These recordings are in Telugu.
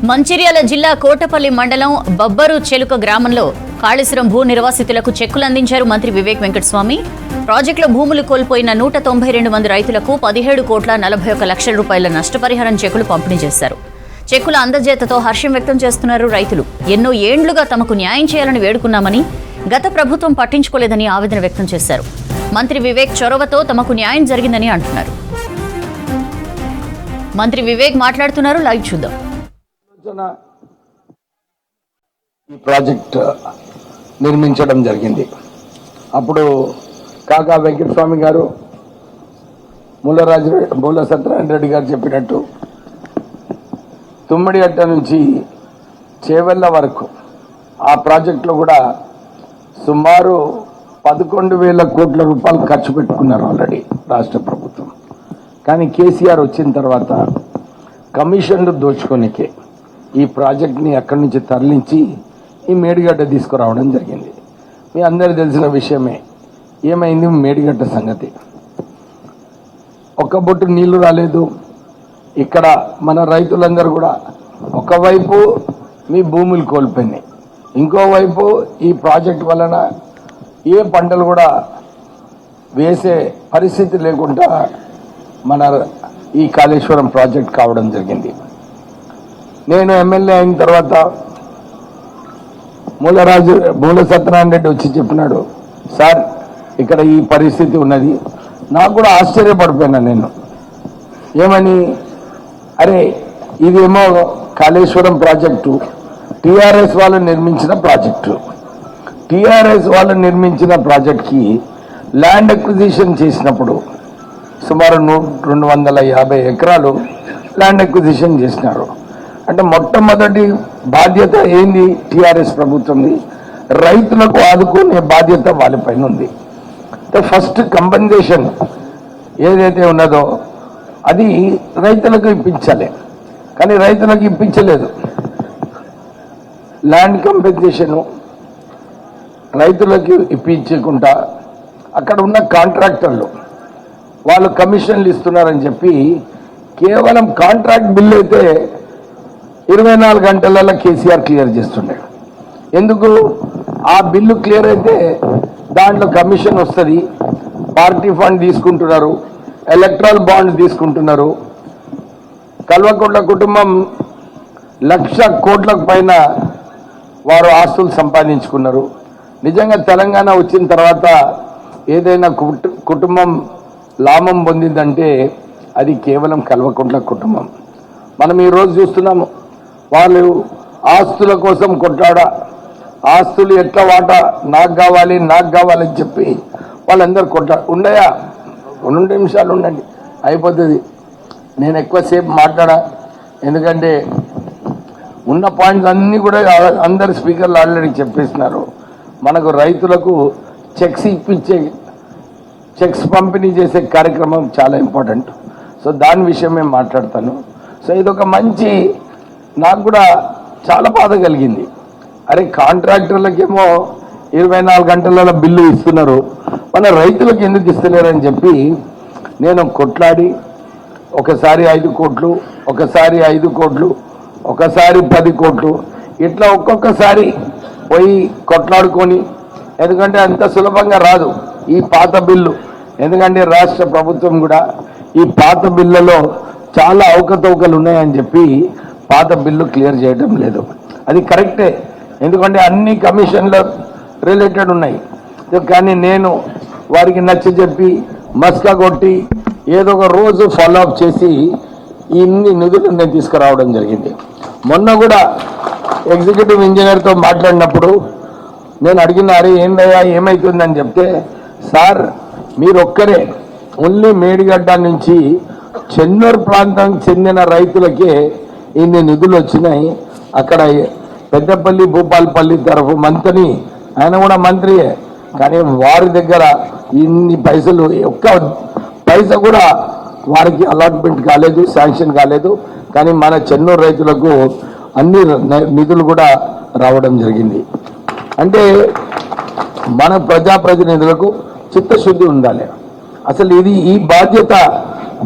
మంచిర్యాల జిల్లా కోటపల్లి మండలం బబ్బరు చెలుక గ్రామంలో కాళేశ్వరం భూ నిర్వాసితులకు చెక్కులు అందించారు మంత్రి వివేక్ వెంకటస్వామి. ప్రాజెక్టులో భూములు కోల్పోయిన 192 మంది రైతులకు 17,41,00,000 రూపాయల నష్టపరిహారం చెక్కులు పంపిణీ చేశారు. చెక్కుల అందజేతతో హర్షం వ్యక్తం చేస్తున్నారు రైతులు. ఎన్నో ఏండ్లుగా తమకు న్యాయం చేయాలని వేడుకున్నామని, గత ప్రభుత్వం పట్టించుకోలేదని ఆవేదన వ్యక్తం చేశారు. మంత్రి వివేక్ చొరవతో తమకు న్యాయం జరిగిందని అంటున్నారు. మంత్రి వివేక్ మాట్లాడుతున్నారు. లైవ్ చూద్దాం. ఈ ప్రాజెక్ట్ నిర్మించడం జరిగింది. అప్పుడు కాకా వెంకటస్వామి గారు, మూల సత్యనారాయణ రెడ్డి గారు చెప్పినట్టు తుమ్మడిగట్ట నుంచి చేవెళ్ళ వరకు ఆ ప్రాజెక్టులో కూడా సుమారు 11,000 కోట్ల రూపాయలు ఖర్చు పెట్టుకున్నారు ఆల్రెడీ రాష్ట్ర ప్రభుత్వం. కానీ కేసీఆర్ వచ్చిన తర్వాత కమిషన్లు దోచుకోనికే ఈ ప్రాజెక్ట్ని అక్కడి నుంచి తరలించి ఈ మేడిగడ్డ తీసుకురావడం జరిగింది. మీ అందరికీ తెలిసిన విషయమే. ఏమైంది మేడిగడ్డ సంగతి? ఒక్క బొట్టు నీళ్లు రాలేదు. ఇక్కడ మన రైతులందరూ కూడా ఒకవైపు మీ భూములు కోల్పోయినాయి, ఇంకోవైపు ఈ ప్రాజెక్ట్ వలన ఏ పంటలు కూడా వేసే పరిస్థితి లేకుండా మన ఈ కాళేశ్వరం ప్రాజెక్ట్ కావడం జరిగింది. నేను ఎమ్మెల్యే అయిన తర్వాత మూల సత్యనారాయణ రెడ్డి వచ్చి చెప్పినాడు, సార్ ఇక్కడ ఈ పరిస్థితి ఉన్నది. నాకు కూడా ఆశ్చర్యపడిపోయినా నేను. ఏమని? అరే ఇదేమో కాళేశ్వరం ప్రాజెక్టు టీఆర్ఎస్ వాళ్ళు నిర్మించిన ప్రాజెక్టు. టీఆర్ఎస్ వాళ్ళు నిర్మించిన ప్రాజెక్ట్కి ల్యాండ్ అక్విజిషన్ చేసినప్పుడు సుమారు 250 ఎకరాలు ల్యాండ్ అక్విజిషన్ చేసినారు. అంటే మొట్టమొదటి బాధ్యత ఏంది టీఆర్ఎస్ ప్రభుత్వంది? రైతులకు ఆదుకునే బాధ్యత వాళ్ళపైన ఉంది. ఫస్ట్ కంపెన్సేషన్ ఏదైతే ఉన్నదో అది రైతులకు ఇప్పించాలి, కానీ రైతులకు ఇప్పించలేదు. ల్యాండ్ కంపెన్సేషన్ రైతులకు ఇప్పించకుండా అక్కడ ఉన్న కాంట్రాక్టర్లు వాళ్ళు కమిషన్లు ఇస్తున్నారని చెప్పి కేవలం కాంట్రాక్ట్ బిల్లు అయితే 24 గంటలలో కేసీఆర్ క్లియర్ చేస్తుండే. ఎందుకు? ఆ బిల్లు క్లియర్ అయితే దాంట్లో కమిషన్ వస్తుంది, పార్టీ ఫండ్ తీసుకుంటున్నారు, ఎలక్ట్రల్ బాండ్ తీసుకుంటున్నారు. కల్వకుంట్ల కుటుంబం 1,00,000 కోట్లకు పైన వారు ఆస్తులు సంపాదించుకున్నారు. నిజంగా తెలంగాణ వచ్చిన తర్వాత ఏదైనా కుటుంబం లాభం పొందిందంటే అది కేవలం కల్వకుంట్ల కుటుంబం. మనం ఈరోజు చూస్తున్నాము, వాళ్ళు ఆస్తుల కోసం కొట్లాడా, ఆస్తులు ఎట్లా వాటా నాకు కావాలని చెప్పి వాళ్ళందరూ ఉండయా? 2 నిమిషాలు ఉండండి, అయిపోతుంది. నేను ఎక్కువసేపు మాట్లాడా, ఎందుకంటే ఉన్న పాయింట్స్ అన్నీ కూడా అందరు స్పీకర్లు ఆల్రెడీ చెప్పేస్తున్నారు. మనకు రైతులకు చెక్స్ పంపిణీ చేసే కార్యక్రమం చాలా ఇంపార్టెంట్. సో దాని విషయం మేము మాట్లాడతాను. సో ఇదొక మంచి, నాకు కూడా చాలా బాధ కలిగింది. అరే కాంట్రాక్టర్లకేమో 24 గంటలలో బిల్లు ఇస్తున్నారు, మన రైతులకు ఎందుకు ఇస్తలేరని చెప్పి నేను కొట్లాడి ఒకసారి 5 కోట్లు, ఒకసారి 5 కోట్లు, ఒకసారి 10 కోట్లు, ఇట్లా ఒక్కొక్కసారి పోయి కొట్లాడుకొని, ఎందుకంటే అంత సులభంగా రాదు ఈ పాత బిల్లు. ఎందుకంటే రాష్ట్ర ప్రభుత్వం కూడా ఈ పాత బిల్లులో చాలా అవకతవకలు ఉన్నాయని చెప్పి పాత బిల్లు క్లియర్ చేయడం లేదు. అది కరెక్టే, ఎందుకంటే అన్ని కమిషన్ల రిలేటెడ్ ఉన్నాయి. కానీ నేను వారికి నచ్చజెప్పి మస్కా కొట్టి ఏదో ఒక రోజు ఫాలో అప్ చేసి ఇన్ని నిధులు నేను తీసుకురావడం జరిగింది. మొన్న కూడా ఎగ్జిక్యూటివ్ ఇంజనీర్తో మాట్లాడినప్పుడు నేను అడిగిన, అరే ఏందయ్యా ఏమవుతుందని చెప్తే, సార్ మీరు ఒక్కరే ఓన్లీ మేడిగడ్డ నుంచి చెన్నూరు ప్రాంతానికి చెందిన రైతులకే ఇన్ని నిధులు వచ్చినాయి. అక్కడ పెద్దపల్లి భూపాలపల్లి తరఫు మంత్రి, ఆయన కూడా మంత్రియే, కానీ వారి దగ్గర ఇన్ని పైసలు, ఒక్క పైసా కూడా వారికి అలాట్మెంట్ కాలేదు, శాంక్షన్ కాలేదు. కానీ మన చెన్నూరు రైతులకు అన్ని నిధులు కూడా రావడం జరిగింది. అంటే మన ప్రజాప్రతినిధులకు చిత్తశుద్ధి ఉండాలి. అసలు ఈ బాధ్యత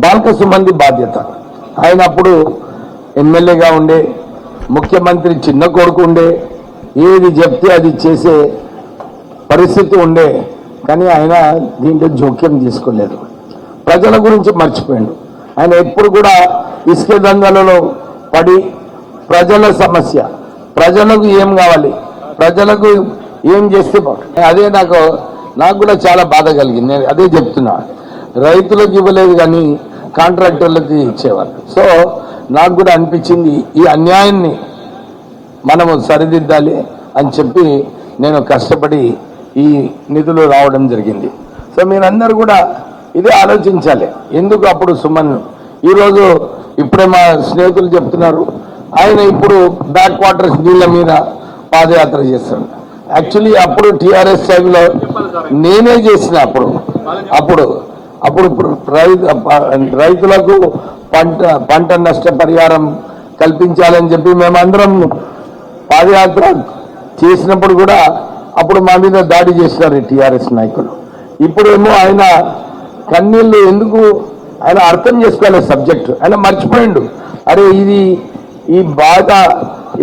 బాల్క సుమంది బాధ్యత. ఆయన అప్పుడు ఎమ్మెల్యేగా ఉండే ముఖ్యమంత్రి చిన్న కొడుకు ఉండే, ఏది చెప్తే అది చేసే పరిస్థితి ఉండే, కానీ ఆయన దీంట్లో జోక్యం తీసుకోలేదు. ప్రజల గురించి మర్చిపోయాడు. ఆయన ఎప్పుడు కూడా ఇసుక దందాలలో పడి ప్రజల సమస్య, ప్రజలకు ఏం కావాలి, ప్రజలకు ఏం చేస్తే అదే నాకు కూడా చాలా బాధ కలిగింది. నేను అదే చెప్తున్నా, రైతులకు ఇవ్వలేదు కానీ కాంట్రాక్టర్లకు ఇచ్చేవాళ్ళు. సో నాకు కూడా అనిపించింది ఈ అన్యాయాన్ని మనము సరిదిద్దాలి అని చెప్పి నేను కష్టపడి ఈ నిధులు రావడం జరిగింది. సో మీరందరూ కూడా ఇదే ఆలోచించాలి. ఎందుకు అప్పుడు సుమన్ ఈరోజు ఇప్పుడే మా స్నేహితులు చెప్తున్నారు, ఆయన ఇప్పుడు బ్యాక్ వాటర్స్ నీళ్ళ మీద పాదయాత్ర చేస్తాడు. యాక్చువల్లీ అప్పుడు టీఆర్ఎస్ టైంలో నేనే చేసిన అప్పుడు రైతులకు పంట నష్ట పరిహారం కల్పించాలని చెప్పి మేమందరం పాదయాత్ర చేసినప్పుడు కూడా అప్పుడు మా మీద దాడి చేసినారు టీఆర్ఎస్ నాయకులు. ఇప్పుడేమో ఆయన కన్నీళ్ళు ఎందుకు, ఆయన అర్థం చేసుకోవాలి సబ్జెక్టు, ఆయన మర్చిపోయిండు. అరే ఇది ఈ బాధ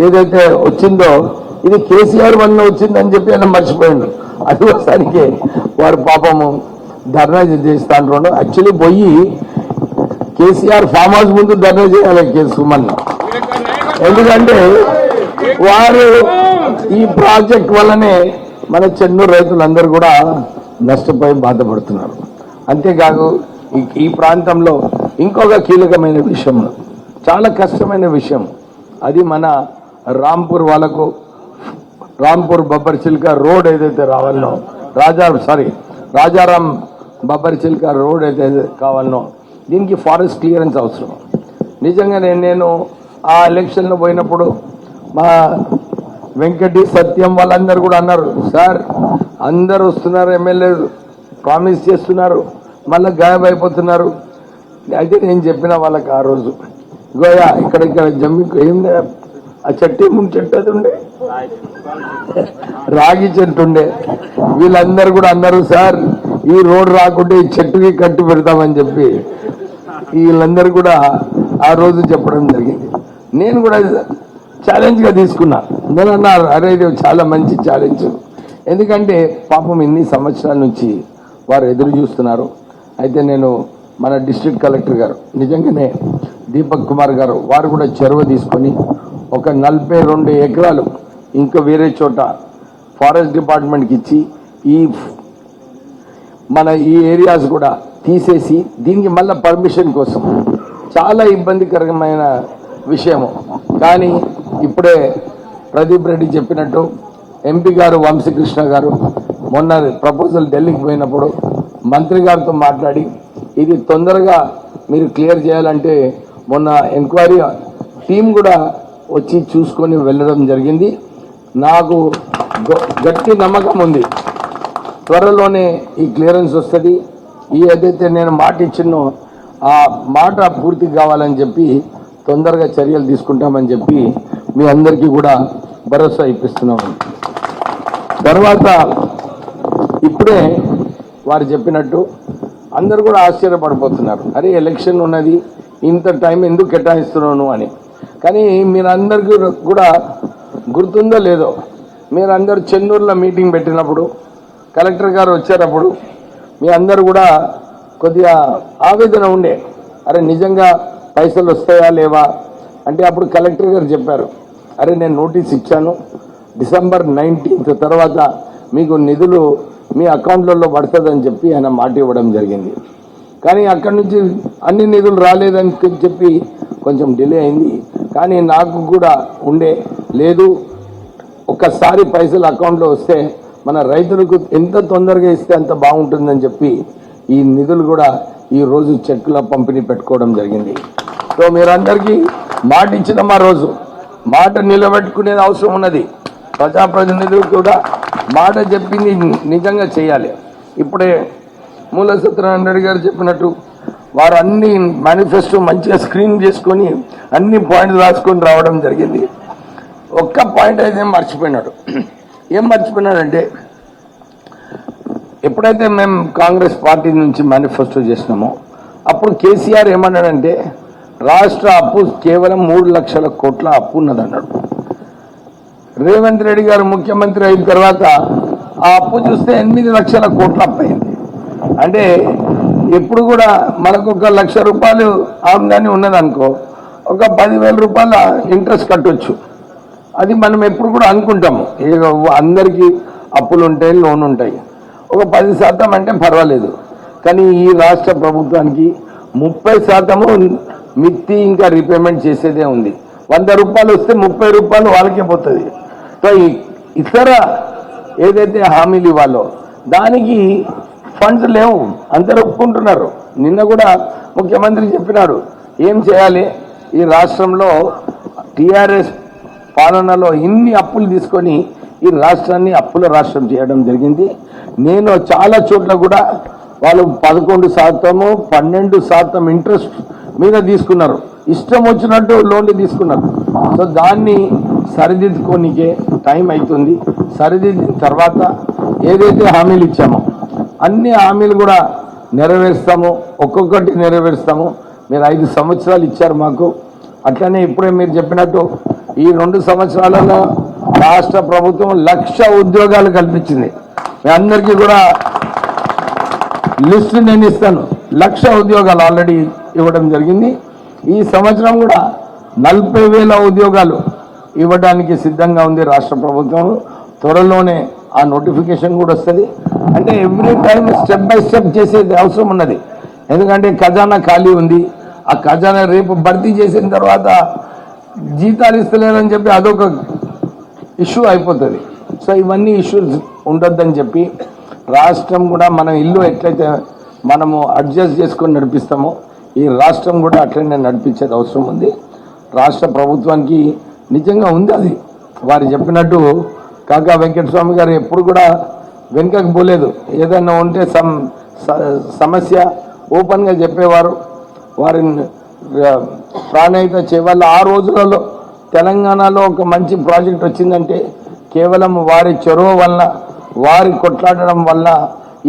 ఏదైతే వచ్చిందో ఇది కేసీఆర్ వల్ల వచ్చిందని చెప్పి ఆయన మర్చిపోయిండు. అది ఒకసారికి వారు పాపము ధర్నా చేస్తాను. యాక్చువల్లీ పోయి కేసీఆర్ ఫామ్ హౌస్ ముందు ధర్నా చేయాలి సుమన్, ఎందుకంటే వారు ఈ ప్రాజెక్ట్ వల్లనే మన చెన్నూరు రైతులందరూ కూడా నష్టపోయి బాధపడుతున్నారు. అంతేకాదు ఈ ప్రాంతంలో ఇంకొక కీలకమైన విషయం, చాలా కష్టమైన విషయం, అది మన రాంపూర్ బబ్బర్ చిల్కా రోడ్ ఏదైతే రావాలనో, రాజారాం బబ్బర్ చిల్కా రోడ్ ఏదైతే కావాలనో దీనికి ఫారెస్ట్ క్లియరెన్స్ అవసరం. నిజంగా నేను ఆ ఎలక్షన్లో పోయినప్పుడు మా వెంకటి సత్యం వాళ్ళందరూ కూడా అన్నారు, సార్ అందరు వస్తున్నారు, ఎమ్మెల్యేలు ప్రామిస్ చేస్తున్నారు, మళ్ళీ గాయబైపోతున్నారు. అయితే నేను చెప్పిన వాళ్ళకి ఆ రోజు, గోయా ఇక్కడ జమ్మి ఏం ఆ చెట్టు ముందు చెట్టు అది ఉండే, రాగి చెట్టు ఉండే, వీళ్ళందరూ కూడా అన్నారు, సార్ ఈ రోడ్ రాకుంటే ఈ చెట్టుకి కట్టు పెడతామని చెప్పి వీళ్ళందరూ కూడా ఆ రోజు చెప్పడం జరిగింది. నేను కూడా ఛాలెంజ్గా తీసుకున్నా. నేను అన్నారు, అరే ఇది చాలా మంచి ఛాలెంజ్, ఎందుకంటే పాపం ఇన్ని సంవత్సరాల నుంచి వారు ఎదురు చూస్తున్నారు. అయితే నేను మన డిస్ట్రిక్ట్ కలెక్టర్ గారు నిజంగానే దీపక్ కుమార్ గారు వారు కూడా చొరవ తీసుకొని ఒక 42 ఎకరాలు ఇంకా వేరే చోట ఫారెస్ట్ డిపార్ట్మెంట్కి ఇచ్చి మన ఈ ఏరియాస్ కూడా తీసేసి దీనికి మళ్ళీ పర్మిషన్ కోసం చాలా ఇబ్బందికరమైన విషయము. కానీ ఇప్పుడే ప్రదీప్ రెడ్డి చెప్పినట్టు ఎంపీ గారు వంశీకృష్ణ గారు మొన్న ప్రపోజల్ ఢిల్లీకి పోయినప్పుడు మంత్రి గారితో మాట్లాడి ఇది తొందరగా మీరు క్లియర్ చేయాలంటే మొన్న ఎంక్వైరీ టీం కూడా వచ్చి చూసుకొని వెళ్ళడం జరిగింది. నాకు గట్టి నమ్మకం ఉంది, త్వరలోనే ఈ క్లియరెన్స్ వస్తుంది. ఈ ఏదైతే నేను మాట ఇచ్చినో ఆ మాట పూర్తి కావాలని చెప్పి తొందరగా చర్యలు తీసుకుంటామని చెప్పి మీ అందరికీ కూడా భరోసా ఇప్పిస్తున్నాము. తర్వాత ఇప్పుడే వారు చెప్పినట్టు అందరు కూడా ఆశ్చర్యపడిపోతున్నారు, అరే ఎలక్షన్ ఉన్నది ఇంత టైం ఎందుకు కేటాయిస్తున్నాను అని. కానీ మీరందరికీ కూడా గుర్తుందో లేదో, మీరందరూ చెన్నూరులో మీటింగ్ పెట్టినప్పుడు కలెక్టర్ గారు వచ్చేటప్పుడు మీ అందరు కూడా కొద్దిగా ఆవేదన ఉండే, అరే నిజంగా పైసలు వస్తాయా లేవా అంటే అప్పుడు కలెక్టర్ గారు చెప్పారు, అరే నేను నోటీస్ ఇచ్చాను, డిసెంబర్ 19th తర్వాత మీకు నిధులు మీ అకౌంట్లలో పడుతుందని చెప్పి ఆయన మాట ఇవ్వడం జరిగింది. కానీ అక్కడి నుంచి అన్ని నిధులు రాలేదని చెప్పి కొంచెం డిలే అయింది. కానీ నాకు కూడా ఉండే లేదు, ఒక్కసారి పైసలు అకౌంట్లో వస్తే మన రైతులకు ఎంత తొందరగా ఇస్తే అంత బాగుంటుందని చెప్పి ఈ నిధులు కూడా ఈ రోజు చెక్కుల పంపిణీ పెట్టుకోవడం జరిగింది. సో మీరందరికీ మాట ఇచ్చిన మా రోజు మాట నిలబెట్టుకునేది అవసరం ఉన్నది. ప్రజాప్రతినిధులు కూడా మాట చెప్పింది నిజంగా చేయాలి. ఇప్పుడే మూల సత్యనారాయణ రెడ్డి గారు చెప్పినట్టు వారు అన్ని మేనిఫెస్టో మంచిగా స్క్రీన్ చేసుకొని అన్ని పాయింట్లు రాసుకొని రావడం జరిగింది. ఒక్క పాయింట్ అయితే మర్చిపోయినాడు. ఏం మర్చిపోయినాడంటే, ఎప్పుడైతే మేము కాంగ్రెస్ పార్టీ నుంచి మేనిఫెస్టో చేసినామో అప్పుడు కేసీఆర్ ఏమన్నాడంటే రాష్ట్ర అప్పు కేవలం 3 లక్షల కోట్ల అప్పు ఉన్నదన్నాడు. రేవంత్ రెడ్డి గారు ముఖ్యమంత్రి అయిన తర్వాత ఆ అప్పు చూస్తే 8 లక్షల కోట్ల అప్పు అయింది. అంటే ఎప్పుడు కూడా మనకు 1 లక్ష రూపాయలు ఆమ్దాని ఉన్నదనుకో, ఒక 10,000 రూపాయల ఇంట్రెస్ట్ కట్టొచ్చు. అది మనం ఎప్పుడు కూడా అనుకుంటాము, అందరికీ అప్పులు ఉంటాయి, లోన్ ఉంటాయి, ఒక 10% అంటే పర్వాలేదు. కానీ ఈ రాష్ట్ర ప్రభుత్వానికి 30% మిత్తి ఇంకా రీపేమెంట్ చేసేదే ఉంది. 100 రూపాయలు వస్తే 30 రూపాయలు వాళ్ళకే పోతుంది. సో ఇతర ఏదైతే హామీలు ఇవ్వాలో దానికి ఫండ్స్ లేవు, అందరూ ఒప్పుకుంటున్నారు. నిన్న కూడా ముఖ్యమంత్రి చెప్పినాడు ఏం చేయాలి, ఈ రాష్ట్రంలో టీఆర్ఎస్ పాలనలో ఇన్ని అప్పులు తీసుకొని ఈ రాష్ట్రాన్ని అప్పుల రాష్ట్రం చేయడం జరిగింది. నేను చాలా చోట్ల కూడా వాళ్ళు 11%, 12% ఇంట్రెస్ట్ మీద తీసుకున్నారు, ఇష్టం వచ్చినట్టు లోన్లు తీసుకున్నారు. సో దాన్ని సరిదిద్దుకోనికే టైం అవుతుంది. సరిదిద్దిన తర్వాత ఏదైతే హామీలు ఇచ్చామో అన్ని హామీలు కూడా నెరవేరుస్తాము, ఒక్కొక్కటి నెరవేరుస్తాము. మీరు 5 సంవత్సరాలు ఇచ్చారు మాకు, అట్లనే ఇప్పుడే మీరు చెప్పినట్టు ఈ 2 సంవత్సరాలలో రాష్ట్ర ప్రభుత్వం 1,00,000 ఉద్యోగాలు కల్పించింది. మీ అందరికీ కూడా లిస్టు నేను ఇస్తాను. 1,00,000 ఉద్యోగాలు ఆల్రెడీ ఇవ్వడం జరిగింది. ఈ సంవత్సరం కూడా 40,000 ఉద్యోగాలు ఇవ్వడానికి సిద్ధంగా ఉంది రాష్ట్ర ప్రభుత్వం. త్వరలోనే ఆ నోటిఫికేషన్ కూడా వస్తుంది. అంటే every time step by step చేసేది అవసరం ఉన్నది. ఎందుకంటే ఖజానా ఖాళీ ఉంది, ఆ ఖజానా రేపు భర్తీ చేసిన తర్వాత జీతాలు ఇస్తలేరని చెప్పి అదొక ఇష్యూ అయిపోతుంది. సో ఇవన్నీ ఇష్యూస్ ఉండొద్దని చెప్పి రాష్ట్రం కూడా మన ఇల్లు ఎట్లయితే మనము అడ్జస్ట్ చేసుకొని నడిపిస్తామో ఈ రాష్ట్రం కూడా అట్లనే నడిపించేది అవసరం ఉంది. రాష్ట్ర ప్రభుత్వానికి నిజంగా ఉంది అది. వారు చెప్పినట్టు కాకా వెంకటస్వామి గారు ఎప్పుడు కూడా వెనుకకు పోలేదు. ఏదైనా ఉంటే సమస్య ఓపెన్గా చెప్పేవారు. వారిని ప్రాణహిత చేయాల ఆ రోజులలో తెలంగాణలో ఒక మంచి ప్రాజెక్ట్ వచ్చిందంటే కేవలం వారి చొరవ వల్ల, వారి కొట్లాడడం వల్ల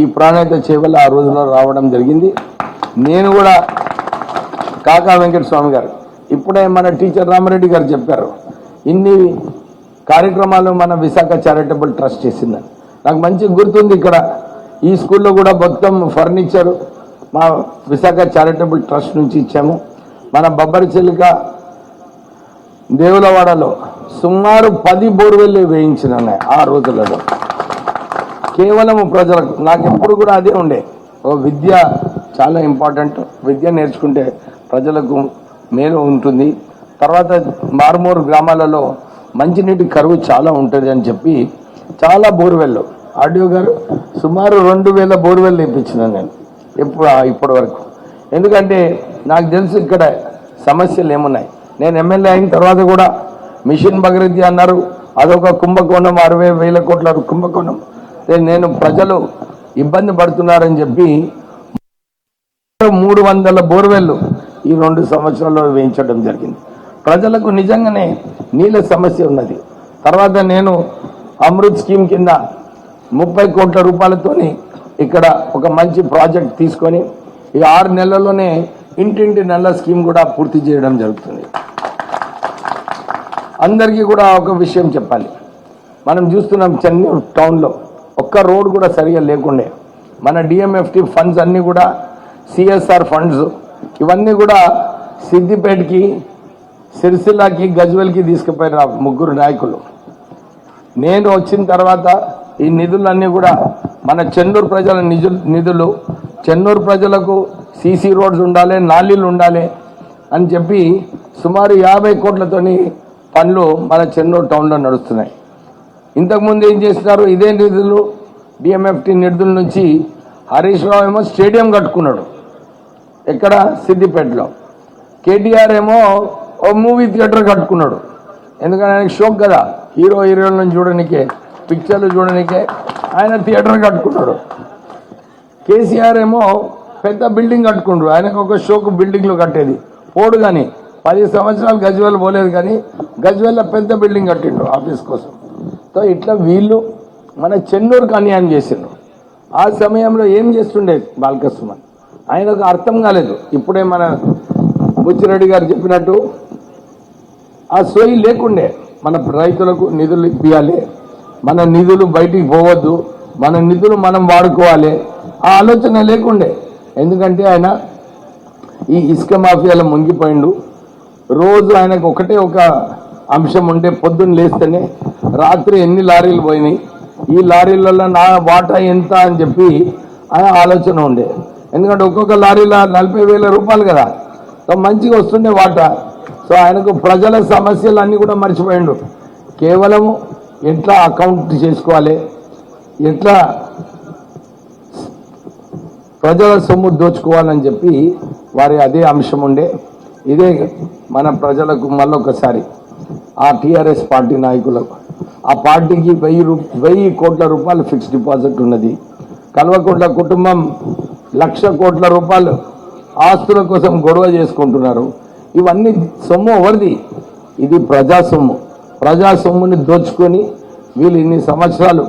ఈ ప్రాణహిత చేవల ఆ రోజులో రావడం జరిగింది. నేను కూడా కాకా వెంకటస్వామి గారు ఇప్పుడే మన టీచర్ రామరెడ్డి గారు చెప్పారు, ఇన్ని కార్యక్రమాలు మన విశాఖ చారిటబుల్ ట్రస్ట్ చేసిందని. నాకు మంచి గుర్తుంది. ఇక్కడ ఈ స్కూల్లో కూడా మొత్తం ఫర్నిచర్ మా విశాఖ చారిటబుల్ ట్రస్ట్ నుంచి ఇచ్చాము. మన బొబ్బరి చిలుక దేవులవాడలో సుమారు 10 బోర్వెల్లు వేయించినాయి ఆ రోజులలో, కేవలం ప్రజలకు. నాకు ఎప్పుడు కూడా అదే ఉండే, విద్య చాలా ఇంపార్టెంట్, విద్య నేర్చుకుంటే ప్రజలకు మేలు ఉంటుంది. తర్వాత మారుమూరు గ్రామాలలో మంచినీటి కరువు చాలా ఉంటుంది అని చెప్పి చాలా బోర్వెల్లు ఆడియో గారు సుమారు 2,000 బోర్వెల్లు ఇప్పించినాను నేను ఇప్పటి వరకు. ఎందుకంటే నాకు తెలుసు ఇక్కడ సమస్యలు ఏమున్నాయి. నేను ఎమ్మెల్యే అయిన తర్వాత కూడా మిషన్ భగీరథ అన్నారు, అదొక కుంభకోణం, 60,000 కోట్ల కుంభకోణం. నేను ప్రజలు ఇబ్బంది పడుతున్నారని చెప్పి 300 బోర్వెల్లు ఈ 2 సంవత్సరాల్లో వేయించడం జరిగింది. ప్రజలకు నిజంగానే నీళ్ళ సమస్య ఉన్నది. తర్వాత నేను అమృత్ స్కీమ్ కింద 30 కోట్ల రూపాయలతోని ఇక్కడ ఒక మంచి ప్రాజెక్ట్ తీసుకొని ఈ 6 నెలల్లోనే ఇంటింటి నల్ల స్కీమ్ కూడా పూర్తి చేయడం జరుగుతుంది. అందరికీ కూడా ఒక విషయం చెప్పాలి, మనం చూస్తున్నాం చెన్నూరు టౌన్లో ఒక్క రోడ్ కూడా సరిగా లేకుండే. మన డిఎంఎఫ్టి ఫండ్స్ అన్నీ కూడా సిఎస్ఆర్ ఫండ్స్ ఇవన్నీ కూడా సిద్దిపేటకి, సిరిసిల్లకి, గజ్వెల్కి తీసుకుపోయిన 3 నాయకులు. నేను వచ్చిన తర్వాత ఈ నిధులన్నీ కూడా మన చెన్నూరు ప్రజల నిధులు, చెన్నూరు ప్రజలకు సీసీ రోడ్స్ ఉండాలి, నాలీలు ఉండాలి అని చెప్పి సుమారు 50 కోట్లతోని పనులు మన చెన్నూరు టౌన్లో నడుస్తున్నాయి. ఇంతకుముందు ఏం చేస్తున్నారు, ఇదే నిధులు డిఎంఎఫ్టి నిధుల నుంచి హరీష్ రావు ఏమో స్టేడియం కట్టుకున్నాడు ఎక్కడ, సిద్దిపేటలో. కేటీఆర్ ఏమో ఓ మూవీ థియేటర్ కట్టుకున్నాడు. ఎందుకంటే ఆయనకి షోక్ కదా, హీరోలను చూడనికే, పిక్చర్లు చూడనికే ఆయన థియేటర్ కట్టుకున్నాడు. కేసీఆర్ ఏమో పెద్ద బిల్డింగ్ కట్టుకుంటారు, ఆయనకు ఒక షోకు బిల్డింగ్లు కట్టేది పోడు. కానీ 10 సంవత్సరాలు గజ్వేల్ పోలేదు, కానీ గజ్వేల్లో పెద్ద బిల్డింగ్ కట్టిండు ఆఫీస్ కోసం. సో ఇట్లా వీళ్ళు మన చెన్నూరుకు అన్యాయం చేసిండ్రు. ఆ సమయంలో ఏం చేస్తుండే బాలకృష్ణ, ఆయనకు అర్థం కాలేదు. ఇప్పుడే మన బుచ్చిరెడ్డి గారు చెప్పినట్టు ఆ సోయి లేకుండే మన రైతులకు నిధులు ఇప్పియాలి, మన నిధులు బయటికి పోవద్దు, మన నిధులు మనం వాడుకోవాలి, ఆ ఆలోచన లేకుండే. ఎందుకంటే ఆయన ఈ ఇసుక మాఫియాలో ముంగిపోయిండు. రోజు ఆయనకు ఒకటే ఒక అంశం ఉంటే పొద్దున్న లేస్తేనే రాత్రి ఎన్ని లారీలు పోయినాయి, ఈ లారీలలో నా వాటా ఎంత అని చెప్పి ఆయన ఆలోచన ఉండే. ఎందుకంటే ఒక్కొక్క లారీలో 40,000 రూపాయలు కదా, సో మంచిగా వస్తుండే వాటా. సో ఆయనకు ప్రజల సమస్యలు అన్నీ కూడా మర్చిపోయిండు. కేవలం ఎట్లా అకౌంట్ చేసుకోవాలి, ఎట్లా ప్రజల సొమ్ము దోచుకోవాలని చెప్పి వారి అదే అంశం ఉండే. ఇదే మన ప్రజలకు మళ్ళొకసారి ఆ టీఆర్ఎస్ పార్టీ నాయకులకు, ఆ పార్టీకి 1000 కోట్ల రూపాయలు ఫిక్స్డ్ డిపాజిట్ ఉన్నది. కల్వకుంట్ల కుటుంబం 1,00,000 కోట్ల రూపాయలు ఆస్తుల కోసం గొడవ చేసుకుంటున్నారు. ఇవన్నీ సొమ్ము ఎవరిది? ఇది ప్రజా సొమ్ము. ప్రజా సొమ్ముని దోచుకొని వీళ్ళు ఇన్ని సంవత్సరాలు